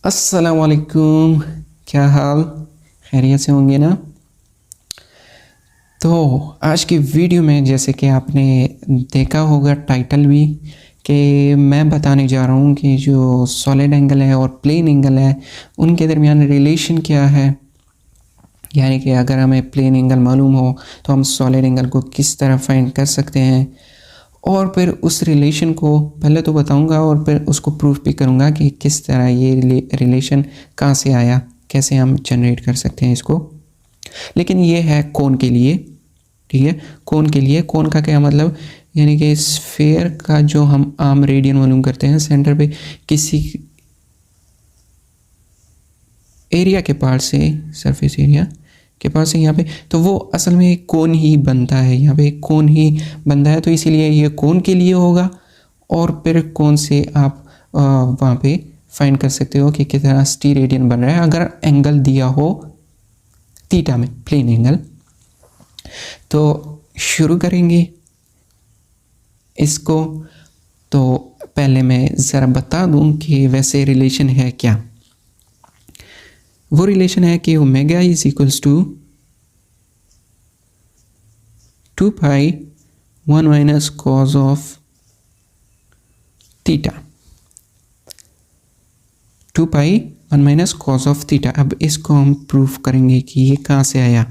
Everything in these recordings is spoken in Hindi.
अस्सलाम वालेकुम। क्या हाल, खैरियत से होंगे ना। तो आज की वीडियो में जैसे कि आपने देखा होगा टाइटल भी कि मैं बताने जा रहा हूँ कि जो सॉलिड एंगल है और प्लेन एंगल है उनके दरमियान रिलेशन क्या है। यानी कि अगर हमें प्लेन एंगल मालूम हो तो हम सॉलिड एंगल को किस तरह फाइंड कर सकते हैं, और फिर उस रिलेशन को पहले तो बताऊंगा और फिर उसको प्रूफ भी करूंगा कि किस तरह ये रिलेशन कहाँ से आया, कैसे हम जनरेट कर सकते हैं इसको। लेकिन ये है कोन के लिए, ठीक है। कोन के लिए, कोन का क्या मतलब, यानी कि स्फेयर का जो हम आर्म रेडियन मालूम करते हैं सेंटर पे किसी एरिया के पार से, सरफेस एरिया के पास से यहाँ पे, तो वो असल में एक कोन ही बनता है, यहाँ पे एक कोन ही बनता है। तो इसीलिए ये कोन के लिए होगा। और फिर कोन से आप वहाँ पे फाइंड कर सकते हो कि कितना स्टीरेडियन बन रहा है अगर एंगल दिया हो थीटा में, प्लेन एंगल। तो शुरू करेंगे इसको। तो पहले मैं ज़रा बता दूं कि वैसे रिलेशन है क्या। वो रिलेशन है कि omega is equals to 2 pi 1 minus cos of theta, 2 pi 1 minus cos of theta. अब इसको हम प्रूफ करेंगे कि ये कहाँ से आया।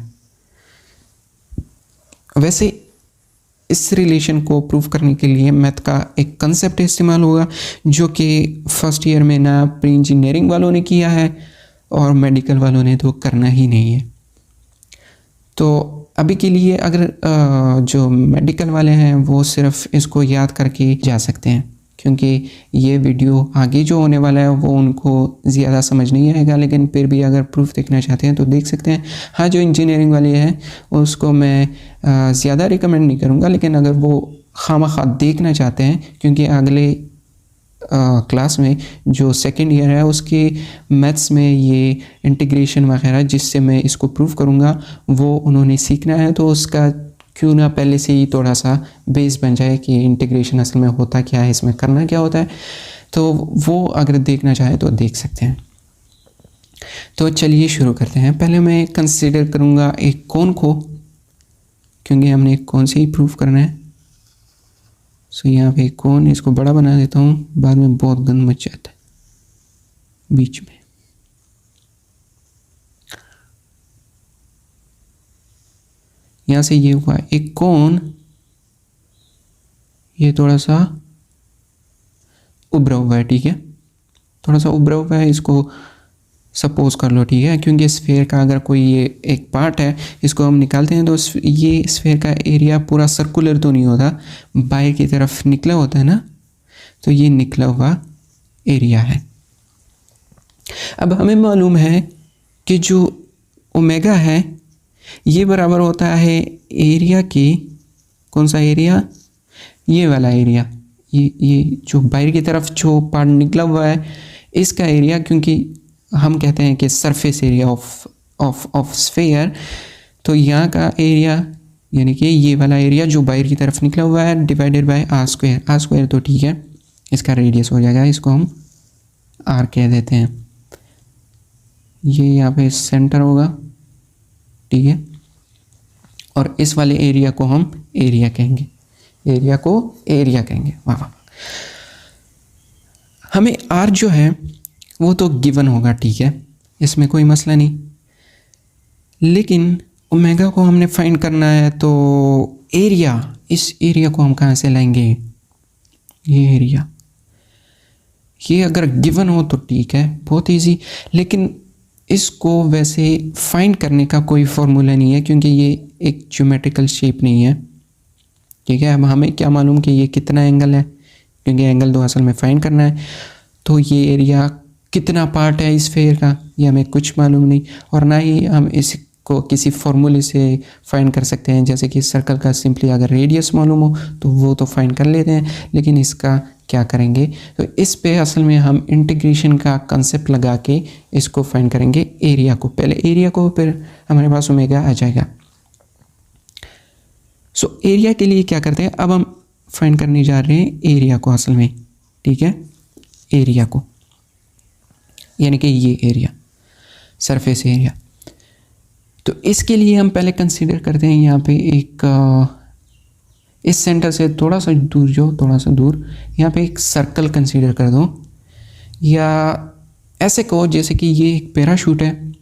वैसे इस रिलेशन को प्रूफ करने के लिए मैथ का एक कंसेप्ट इस्तेमाल होगा जो कि फर्स्ट ईयर में ना प्री इंजीनियरिंग वालों ने किया है और मेडिकल वालों ने तो करना ही नहीं है। तो अभी के लिए अगर जो मेडिकल वाले हैं वो सिर्फ इसको याद करके जा सकते हैं, क्योंकि ये वीडियो आगे जो होने वाला है वो उनको ज़्यादा समझ नहीं आएगा। लेकिन फिर भी अगर प्रूफ देखना चाहते हैं तो देख सकते हैं। हाँ, जो इंजीनियरिंग वाले हैं उसको मैं ज़्यादा रिकमेंड नहीं करूँगा, लेकिन अगर वो खामखा देखना चाहते हैं, क्योंकि अगले क्लास में जो सेकेंड ईयर है उसके मैथ्स में ये इंटीग्रेशन वगैरह जिससे मैं इसको प्रूव करूँगा वो उन्होंने सीखना है। तो उसका क्यों ना पहले से ही थोड़ा सा बेस बन जाए कि इंटीग्रेशन असल में होता क्या है, इसमें करना क्या होता है। तो वो अगर देखना चाहे तो देख सकते हैं। तो चलिए शुरू करते हैं। पहले मैं कंसिडर करूँगा एक कोन को, क्योंकि हमने एक कोन से ही प्रूफ करना है। सो यहाँ पे कोन, इसको बड़ा बना देता हूँ, बाद में बहुत गंद मच जाता है बीच में। यहाँ से ये हुआ एक कोन, ये थोड़ा सा उभरा हुआ है, ठीक है, थोड़ा सा उभरा हुआ है। इसको सपोज कर लो, ठीक है, क्योंकि स्फेयर का अगर कोई ये एक पार्ट है इसको हम निकालते हैं तो ये स्फेयर का एरिया पूरा सर्कुलर तो नहीं होता, बाहर की तरफ निकला होता है ना। तो ये निकला हुआ एरिया है। अब हमें मालूम है कि जो ओमेगा है ये बराबर होता है एरिया के, कौन सा एरिया, ये वाला एरिया, ये जो बाहर की तरफ जो पार्ट निकला हुआ है इसका एरिया, क्योंकि हम कहते हैं कि सरफेस एरिया ऑफ स्फेयर। तो यहाँ का एरिया यानी कि ये वाला एरिया जो बाहर की तरफ निकला हुआ है divided by r square. R square तो ठीक है, इसका रेडियस हो जाएगा, इसको हम आर कह देते हैं। ये यहाँ पे सेंटर होगा, ठीक है, और इस वाले एरिया को हम एरिया कहेंगे, एरिया को एरिया कहेंगे। वाह वाह। हमें आर जो है वो तो गिवन होगा, ठीक है, इसमें कोई मसला नहीं। लेकिन ओमेगा को हमने फाइंड करना है, तो एरिया, इस एरिया को हम कहाँ से लाएंगे, ये एरिया, ये अगर गिवन हो तो ठीक है, बहुत इजी। लेकिन इसको वैसे फाइंड करने का कोई फॉर्मूला नहीं है, क्योंकि ये एक ज्योमेट्रिकल शेप नहीं है, ठीक है। अब हमें क्या मालूम कि ये कितना एंगल है, क्योंकि एंगल तो असल में फाइंड करना है। तो ये एरिया कितना पार्ट है इस स्फेयर का, ये हमें कुछ मालूम नहीं, और ना ही हम इसको किसी फॉर्मूले से फाइंड कर सकते हैं। जैसे कि सर्कल का सिंपली अगर रेडियस मालूम हो तो वो तो फाइंड कर लेते हैं, लेकिन इसका क्या करेंगे। तो इस पे असल में हम इंटीग्रेशन का कंसेप्ट लगा के इसको फाइंड करेंगे, एरिया को, पहले एरिया को, फिर हमारे पास ओमेगा आ जाएगा। सो एरिया के लिए क्या करते हैं, अब हम फाइंड करने जा रहे हैं एरिया को असल में, ठीक है, एरिया को। यानी कि ये एरिया, सरफेस एरिया। तो इसके लिए हम पहले कंसीडर करते हैं यहाँ पे एक इस सेंटर से थोड़ा सा दूर जाओ, थोड़ा सा दूर, यहाँ पे एक सर्कल कंसीडर कर दो, या ऐसे कहो जैसे कि ये एक पैराशूट है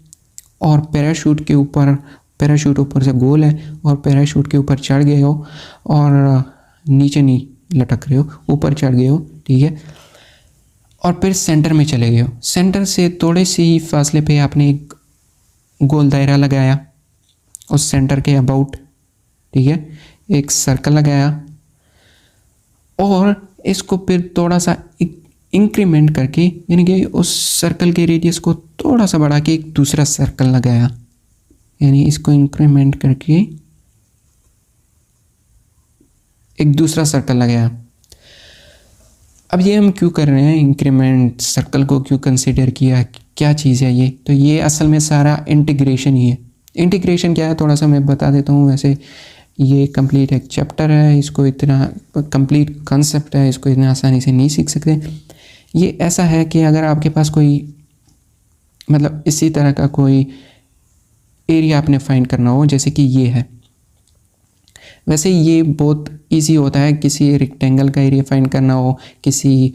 और पैराशूट ऊपर से गोल है और पैराशूट के ऊपर चढ़ गए हो और नीचे नहीं लटक रहे हो, ऊपर चढ़ गए हो, ठीक है। और फिर सेंटर में चले गए हो, सेंटर से थोड़े से ही फासले पे आपने एक गोल दायरा लगाया उस सेंटर के अबाउट, ठीक है, एक सर्कल लगाया और इसको फिर थोड़ा सा इंक्रीमेंट करके, यानी कि उस सर्कल के रेडियस को थोड़ा सा बढ़ा के एक दूसरा सर्कल लगाया, यानी इसको इंक्रीमेंट करके एक दूसरा सर्कल लगाया। अब ये हम क्यों कर रहे हैं, इंक्रीमेंट सर्कल को क्यों कंसीडर किया, क्या चीज़ है ये? तो ये असल में सारा इंटीग्रेशन ही है। इंटीग्रेशन क्या है थोड़ा सा मैं बता देता हूँ। वैसे ये कंप्लीट एक चैप्टर है, इसको इतना कंप्लीट कॉन्सेप्ट है, इसको इतना आसानी से नहीं सीख सकते। ये ऐसा है कि अगर आपके पास कोई मतलब इसी तरह का कोई एरिया आपने फाइंड करना हो, जैसे कि ये है, वैसे ये बहुत इजी होता है किसी रेक्टेंगल का एरिया फाइंड करना हो, किसी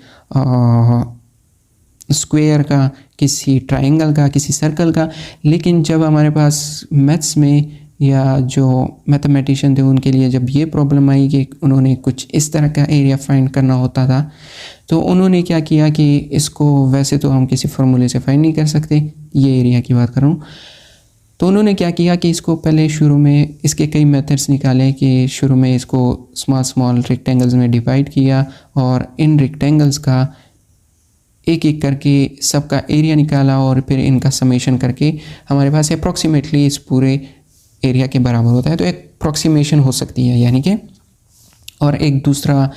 स्क्वायर का, किसी ट्रायंगल का, किसी सर्कल का। लेकिन जब हमारे पास मैथ्स में या जो मैथमेटिशियन थे उनके लिए जब ये प्रॉब्लम आई कि उन्होंने कुछ इस तरह का एरिया फाइंड करना होता था, तो उन्होंने क्या किया कि इसको वैसे तो हम किसी फार्मूले से फाइंड नहीं कर सकते, ये एरिया की बात कर रहा हूँ, तो उन्होंने क्या किया कि इसको पहले शुरू में इसके कई मेथड्स निकाले कि शुरू में इसको स्मॉल रेक्टेंगल्स में डिवाइड किया और इन रेक्टेंगल्स का एक एक करके सबका एरिया निकाला और फिर इनका समेशन करके हमारे पास अप्रॉक्सीमेटली इस पूरे एरिया के बराबर होता है। तो एक अप्रॉक्सीमेशन हो सकती है यानी कि। और एक दूसरा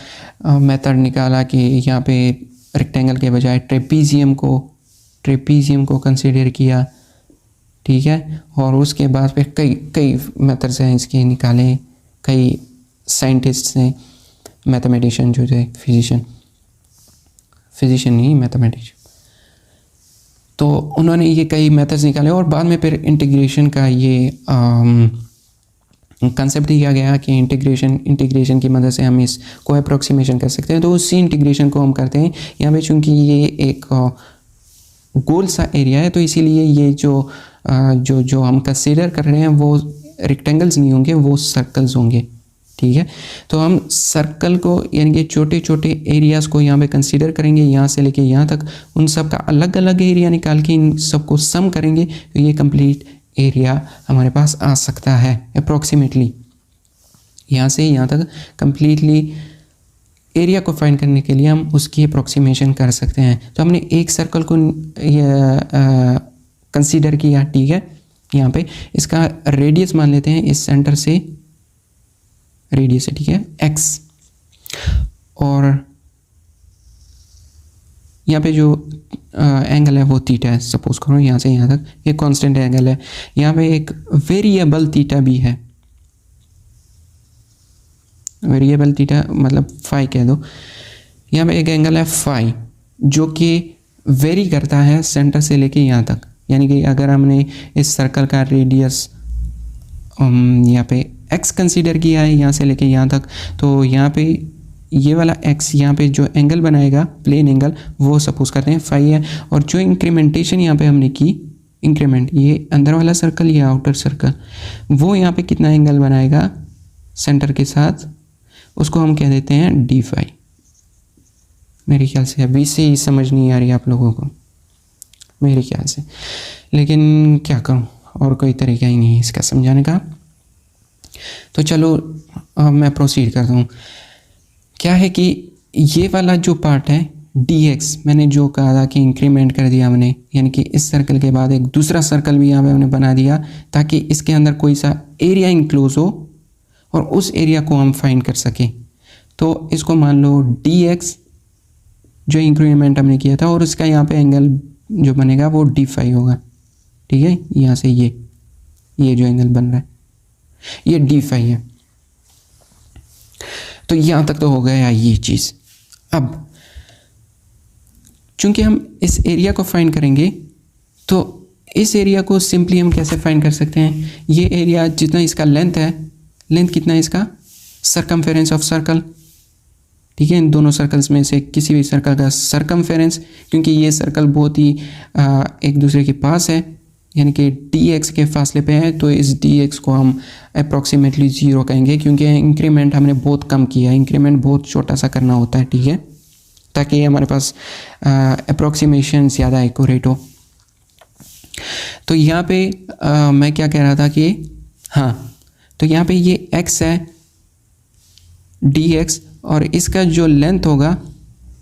मेथड निकाला कि यहाँ पे रेक्टेंगल के बजाय ट्रेपीजियम को कंसीडर किया, ठीक है। और उसके बाद फिर कई मेथड्स हैं इसके निकाले, कई साइंटिस्ट ने, मैथमेटिशियन जो थे, फिजिशियन नहीं मैथमेटिशियन, तो उन्होंने ये कई मेथड्स निकाले और बाद में फिर इंटीग्रेशन का ये कंसेप्ट दिया गया कि इंटीग्रेशन की मदद से हम इसको अप्रोक्सीमेशन कर सकते हैं। तो उसी इंटीग्रेशन को हम करते हैं यहाँ पे, चूँकि ये एक गोल सा एरिया है तो इसीलिए ये जो हम कंसीडर कर रहे हैं वो रेक्टेंगल्स नहीं होंगे, वो सर्कल्स होंगे, ठीक है। तो हम सर्कल को यानी कि छोटे छोटे एरियाज़ को यहाँ पे कंसीडर करेंगे, यहाँ से लेके यहाँ तक, उन सब का अलग अलग एरिया निकाल के इन सबको सम करेंगे तो ये कंप्लीट एरिया हमारे पास आ सकता है अप्रॉक्सीमेटली। यहाँ से यहाँ तक कंप्लीटली एरिया को फाइंड करने के लिए हम उसकी अप्रॉक्सीमेशन कर सकते हैं। तो हमने एक सर्कल को कंसीडर किया, ठीक है। यहाँ पे इसका रेडियस मान लेते हैं, इस सेंटर से रेडियस है, ठीक है, x। और यहाँ पे जो एंगल है वो थीटा है, सपोज करो यहाँ से यहाँ तक ये कांस्टेंट एंगल है। यहाँ पे एक वेरिएबल थीटा भी है, वेरिएबल थीटा मतलब फाई कह दो। यहाँ पे एक एंगल है फाई जो कि वेरी करता है सेंटर से लेके यहाँ तक, यानी कि अगर हमने इस सर्कल का रेडियस यहाँ पे x कंसीडर किया है यहाँ से लेके यहाँ तक, तो यहाँ पे ये वाला x यहाँ पे जो एंगल बनाएगा प्लेन एंगल वो सपोज करते हैं फाई है। और जो इंक्रीमेंटेशन यहाँ पे हमने की, इंक्रीमेंट ये अंदर वाला सर्कल या आउटर सर्कल, वो यहाँ पे कितना एंगल बनाएगा सेंटर के साथ, उसको हम कह देते हैं डी फाई। मेरे ख्याल से अभी से ही समझ नहीं आ रही आप लोगों को, मेरे ख्याल से, लेकिन क्या करूँ, और कोई तरीका ही नहीं है इसका समझाने का। तो चलो मैं प्रोसीड करता हूँ। क्या है कि ये वाला जो पार्ट है dx, मैंने जो कहा था कि इंक्रीमेंट कर दिया हमने, यानी कि इस सर्कल के बाद एक दूसरा सर्कल भी यहाँ पे हमने बना दिया ताकि इसके अंदर कोई सा एरिया इंक्लोज हो और उस एरिया को हम फाइंड कर सकें। तो इसको मान लो dx जो इंक्रीमेंट हमने किया था और उसका यहाँ पे एंगल जो बनेगा वो डी फाई होगा, ठीक है। यहाँ से ये जो एंगल बन रहा है ये डी फाई है। तो यहाँ तक तो हो गया ये चीज़। अब चूंकि हम इस एरिया को फाइंड करेंगे तो इस एरिया को सिंपली हम कैसे फाइंड कर सकते हैं, ये एरिया जितना इसका लेंथ है, लेंथ कितना है इसका, सरकमफेरेंस ऑफ सर्कल, ठीक है, इन दोनों सर्कल्स में से किसी भी सर्कल का सरकमफेरेंस, क्योंकि ये सर्कल बहुत ही एक दूसरे के पास है, यानी कि dx के फासले पे है, तो इस dx को हम अप्रॉक्सीमेटली 0 कहेंगे, क्योंकि इंक्रीमेंट हमने बहुत कम किया है, इंक्रीमेंट बहुत छोटा सा करना होता है, ठीक है, ताकि हमारे पास अप्रॉक्सीमेशन ज़्यादा एक्यूरेट हो। तो यहाँ पे मैं क्या कह रहा था कि हाँ, तो यहाँ पे ये x है dx, और इसका जो लेंथ होगा,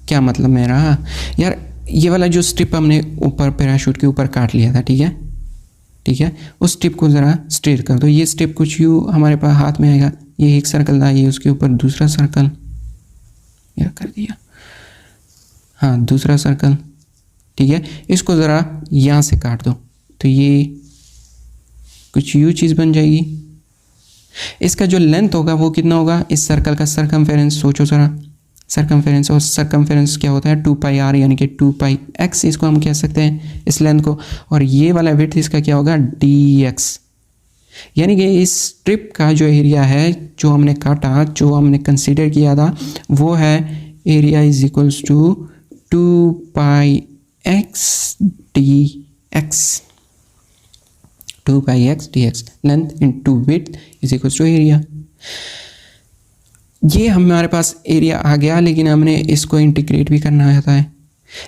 क्या मतलब मेरा यार, ये वाला जो स्ट्रिप हमने ऊपर पैराशूट के ऊपर काट लिया था, ठीक है, ठीक है, उस स्ट्रिप को ज़रा स्ट्रेट कर दो, ये स्ट्रिप कुछ यूँ हमारे पास हाथ में आएगा, ये एक सर्कल था, ये उसके ऊपर दूसरा सर्कल, यह कर दिया, हाँ दूसरा सर्कल, ठीक है, इसको ज़रा यहाँ से काट दो, तो ये कुछ यूँ चीज़ बन जाएगी। इसका जो लेंथ होगा वो कितना होगा, इस सर्कल का सरकमफेरेंस सोचो ज़रा, सरकमफेरेंस, और सरकमफेरेंस क्या होता है 2πr, यानी कि 2πx इसको हम कह सकते हैं इस लेंथ को, और ये वाला विड्थ इसका क्या होगा dx, यानी कि इस स्ट्रिप का जो एरिया है जो हमने काटा, जो हमने कंसीडर किया था, वो है area is equals to 2πx dx, 2πx dx, length into width is equals to area. ये हमारे पास एरिया आ गया, लेकिन हमने इसको इंटीग्रेट भी करना आता है,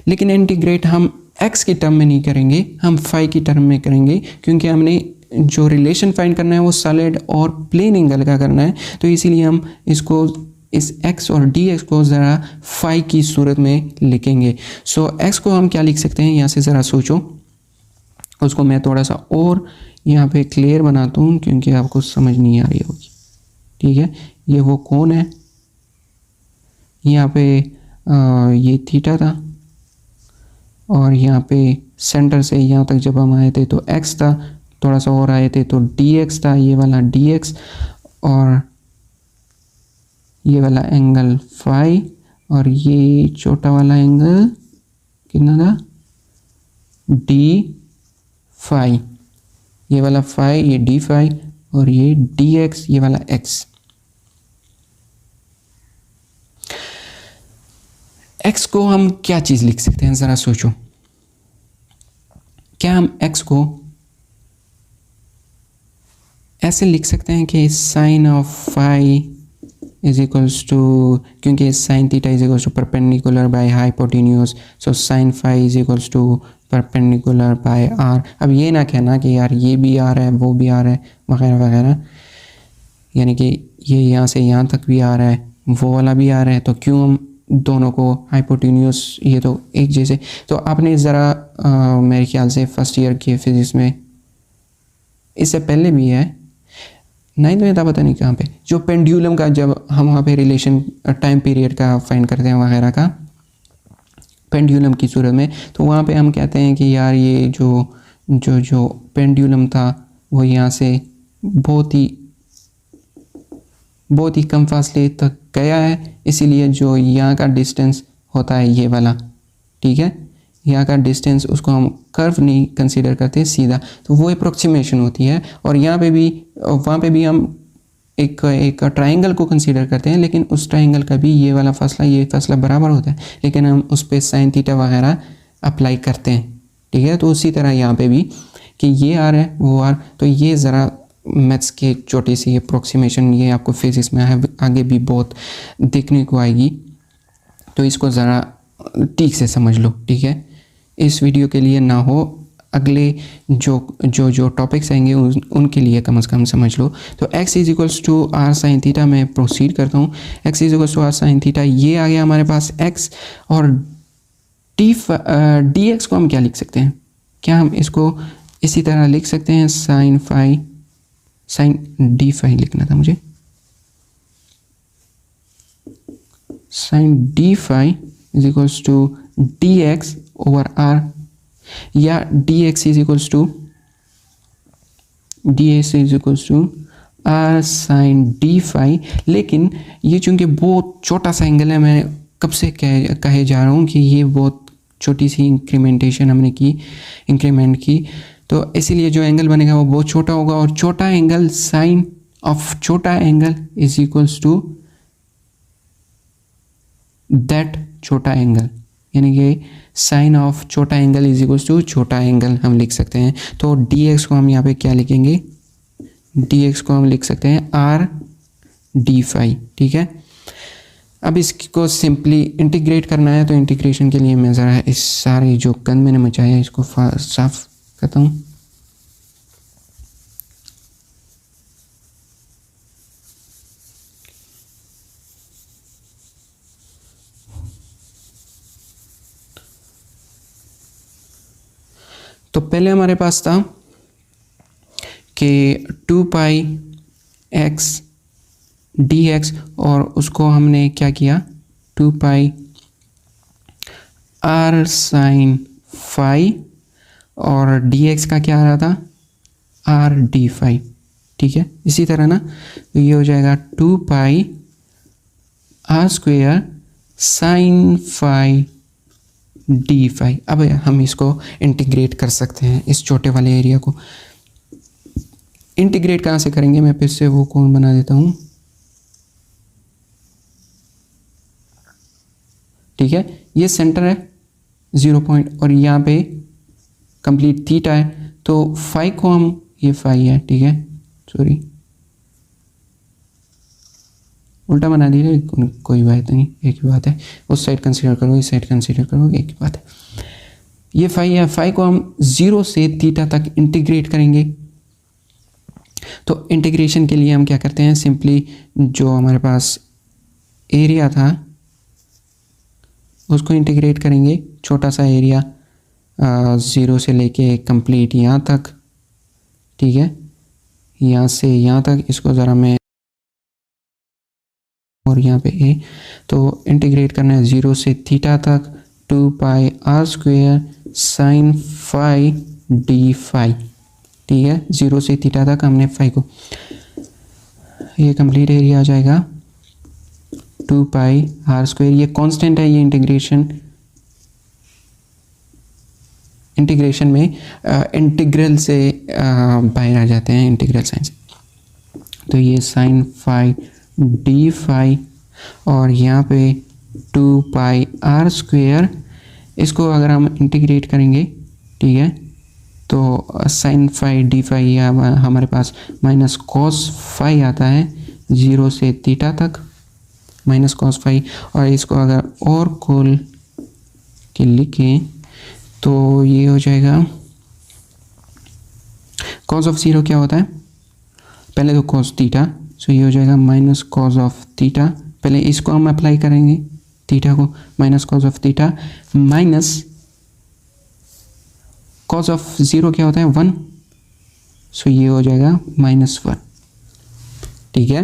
लेकिन इंटीग्रेट हम x की टर्म में नहीं करेंगे, हम फाई की टर्म में करेंगे, क्योंकि हमने जो रिलेशन फाइंड करना है वो सॉलिड और प्लेन एंगल का करना है, तो इसीलिए हम इसको इस x और dx को ज़रा फाई की सूरत में लिखेंगे। सो x को हम क्या लिख सकते हैं, यहाँ से ज़रा सोचो, उसको मैं थोड़ा सा और यहाँ पे क्लियर बनाता हूँ, क्योंकि आपको समझ नहीं आ रही होगी, ठीक है, ये वो कौन है, यहाँ पे ये थीटा था, और यहाँ पे सेंटर से यहाँ तक जब हम आए थे तो x था, थोड़ा सा और आए थे तो dx था, ये वाला dx, और ये वाला एंगल फाई, और ये छोटा वाला एंगल कितना था d फाई, ये वाला फाई, ये d फाई, और ये dx, ये वाला x। x को हम क्या चीज़ लिख सकते हैं, ज़रा सोचो, क्या हम x को ऐसे लिख सकते हैं कि sine of phi is equals to, क्योंकि sine theta is equals to perpendicular by hypotenuse, so sine phi is equals to perpendicular by R. अब ये ना कहना कि यार ये भी आ रहा है वो भी आ रहा है वगैरह वगैरह, यानी कि ये यहाँ से यहाँ तक भी आ रहा है, वो वाला भी आ रहा है, तो क्यों हम दोनों को हाइपोटेन्यूज, ये तो एक जैसे। तो आपने ज़रा मेरे ख्याल से फर्स्ट ईयर की फिजिक्स में, इससे पहले भी है, नाइन्थ में था पता नहीं कहाँ पे, जो पेंडुलम का, जब हम वहाँ पे रिलेशन टाइम पीरियड का फाइंड करते हैं वगैरह का पेंडुलम की सूरत में, तो वहाँ पे हम कहते हैं कि यार ये जो पेंडुलम था वो यहाँ से बहुत ही कम फासले तक गया है, इसीलिए जो यहाँ का डिस्टेंस होता है ये वाला, ठीक है, यहाँ का डिस्टेंस उसको हम कर्व नहीं कंसीडर करते सीधा, तो वो अप्रोक्सीमेशन होती है। और यहाँ पे भी, वहाँ पे भी हम एक ट्रायंगल को कंसीडर करते हैं, लेकिन उस ट्रायंगल का भी ये वाला फासला, ये फासला बराबर होता है, लेकिन हम उस पर साइन थीटा वगैरह अप्लाई करते हैं, ठीक है। तो उसी तरह यहाँ पे भी कि ये आर है वो आर, तो ये ज़रा मैथ्स की छोटी सी अप्रोक्सीमेशन, ये आपको फिजिक्स में आगे भी बहुत देखने को आएगी, तो इसको ज़रा ठीक से समझ लो, ठीक है। इस वीडियो के लिए ना हो, अगले जो टॉपिक्स आएंगे उनके लिए कम से कम समझ लो। तो x is equals to r sine theta, मैं प्रोसीड करता हूँ। x is equals to r sine theta, ये आ गया हमारे पास x, और dx को हम क्या लिख सकते हैं, क्या हम इसको इसी तरह लिख सकते हैं, sine phi, sine d phi लिखना था मुझे, sine d phi is equals to dx over r, या dx is equals to r sine d phi. लेकिन ये चूंकि बहुत छोटा सा एंगल है, मैं कब से कहे जा रहा हूँ कि ये बहुत छोटी सी इंक्रीमेंटेशन हमने की, इंक्रीमेंट की, तो इसीलिए जो एंगल बनेगा वो बहुत छोटा होगा। और छोटा एंगल, साइन ऑफ छोटा angle is equals to that छोटा एंगल, यानी कि साइन ऑफ छोटा एंगल इज इक्वल्स टू छोटा एंगल हम लिख सकते हैं। तो dx को हम यहाँ पे क्या लिखेंगे, dx को हम लिख सकते हैं r d फाई, ठीक है। अब इसको सिंपली इंटीग्रेट करना है, तो इंटीग्रेशन के लिए मैं ज़रा इस सारे जो गंद मैंने मचाया है इसको साफ करता हूँ। तो पहले हमारे पास था कि 2 पाई x dx, और उसको हमने क्या किया, 2 पाई r साइन फाई, और dx का क्या आ रहा था, r d फाई, ठीक है। इसी तरह ना, तो ये हो जाएगा 2 pi r square sine phi d phi. अब हम इसको इंटीग्रेट कर सकते हैं, इस छोटे वाले एरिया को इंटीग्रेट कहाँ से करेंगे, मैं फिर से वो कोण बना देता हूँ, ठीक है। ये सेंटर है 0 पॉइंट, और यहाँ पे कंप्लीट थीटा है, तो फाई को हम, ये फाई है, ठीक है, सॉरी उल्टा बना दीजिए, कोई बात नहीं, एक ही बात है। उस साइड कंसीडर करो, इस साइड कंसीडर करो, एक ही बात है। ये फाई है, फाई को हम 0 से थीटा तक इंटीग्रेट करेंगे। तो इंटीग्रेशन के लिए हम क्या करते हैं, सिंपली जो हमारे पास एरिया था उसको इंटीग्रेट करेंगे, छोटा सा एरिया 0 से लेके कंप्लीट यहाँ तक, ठीक है, यहाँ से यहाँ तक। इसको ज़रा मैं, और यहाँ पे ए, तो इंटीग्रेट करना है 0 से थीटा तक, 2 pi r square sine phi d phi, ठीक है। 0 से थीटा तक हमने फाई को, ये कंप्लीट एरिया आ जाएगा 2 पाई r स्क्वेयर। ये कांस्टेंट है, ये इंटीग्रेशन में इंटीग्रल से बाहर आ जाते हैं, इंटीग्रल साइन से। तो ये साइन फाई डी फाई, और यहाँ पे 2 पाई r स्क्वेयर, इसको अगर हम इंटीग्रेट करेंगे, ठीक है, तो साइन फाई डी फाई हमारे पास माइनस कॉस फाई आता है 0 से थीटा तक, माइनस कॉस फाई। और इसको अगर और खोल के लिखें तो ये हो जाएगा, कॉस ऑफ 0 क्या होता है, पहले तो कॉस थीटा, सो ये हो जाएगा माइनस कॉस ऑफ थीटा। पहले इसको हम अप्लाई करेंगे, थीटा को, minus cos of theta minus cos of 0 क्या होता है, 1, सो ये हो जाएगा -1, ठीक है।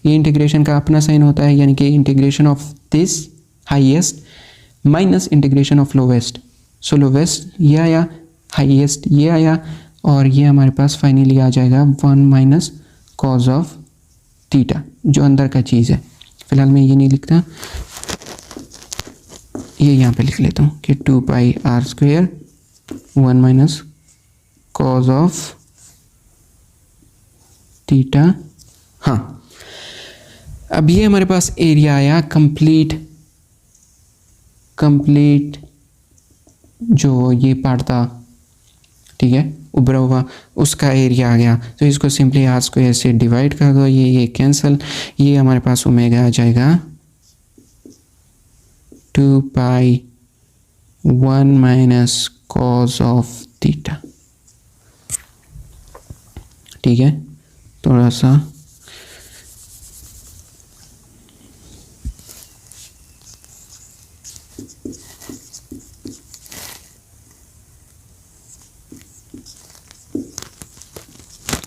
ये इंटीग्रेशन का अपना साइन होता है, यानी कि integration of this highest minus integration of lowest. So lowest ये आया, हाईएस्ट ये आया, और ये हमारे पास फाइनली आ जाएगा 1 माइनस कॉस ऑफ थीटा, जो अंदर का चीज़ है। फिलहाल मैं ये नहीं लिखता, ये यहाँ पे लिख लेता हूँ कि 2 pi r square 1 minus cos of theta. हाँ, अब ये हमारे पास एरिया आया कंप्लीट जो ये पार्ट था, ठीक है, उभरा हुआ, उसका एरिया आ गया। तो इसको सिंपली r स्क्वायर से डिवाइड कर दो, ये कैंसिल, ये हमारे पास ओमेगा आ जाएगा 2 pi 1 minus cos of theta, ठीक है। थोड़ा सा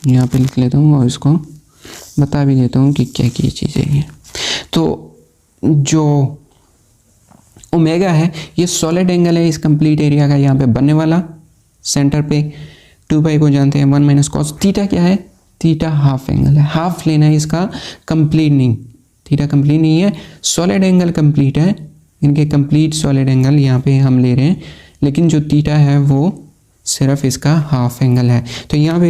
यहाँ पे लिख लेता हूँ और इसको बता भी देता हूँ कि क्या क्या चीज़ें हैं। तो जो ओमेगा है ये सॉलिड एंगल है इस कंप्लीट एरिया का, यहाँ पे बनने वाला सेंटर पे 2 पाई को जानते हैं 1 माइनस कॉस। थीटा क्या है, थीटा हाफ एंगल है, हाफ लेना है इसका, कंप्लीट नहीं, थीटा कंप्लीट नहीं है, सॉलिड एंगल कंप्लीट है, इनके कंप्लीट सॉलिड एंगल यहाँ पे हम ले रहे हैं, लेकिन जो थीटा है वो सिर्फ इसका हाफ एंगल है। तो यहाँ पे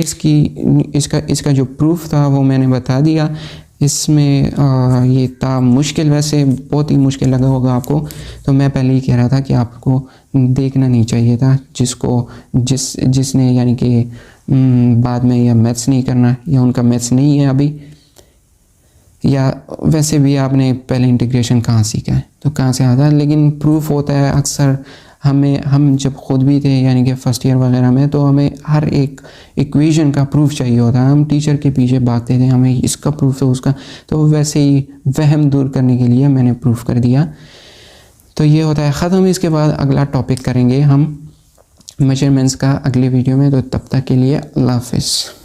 इसका जो प्रूफ था वो मैंने बता दिया। इसमें ये था मुश्किल, वैसे बहुत ही मुश्किल लगा होगा आपको, तो मैं पहले ही कह रहा था कि आपको देखना नहीं चाहिए था, जिसने यानी कि बाद में या मैथ्स नहीं करना या उनका मैथ्स नहीं है अभी, या वैसे भी आपने पहले इंटीग्रेशन कहाँ सीखा है तो कहाँ से आता है। लेकिन प्रूफ होता है अक्सर हम जब खुद भी थे यानी कि फर्स्ट ईयर वगैरह में, तो हमें हर एक इक्वेशन का प्रूफ चाहिए होता है, हम टीचर के पीछे भागते थे, हमें इसका प्रूफ तो उसका, तो वैसे ही वहम दूर करने के लिए मैंने प्रूफ कर दिया। तो ये होता है ख़त्म। इसके बाद अगला टॉपिक करेंगे हम मेजरमेंट्स का अगले वीडियो में, तो तब तक के लिए अल्लाह हाफ़िज़।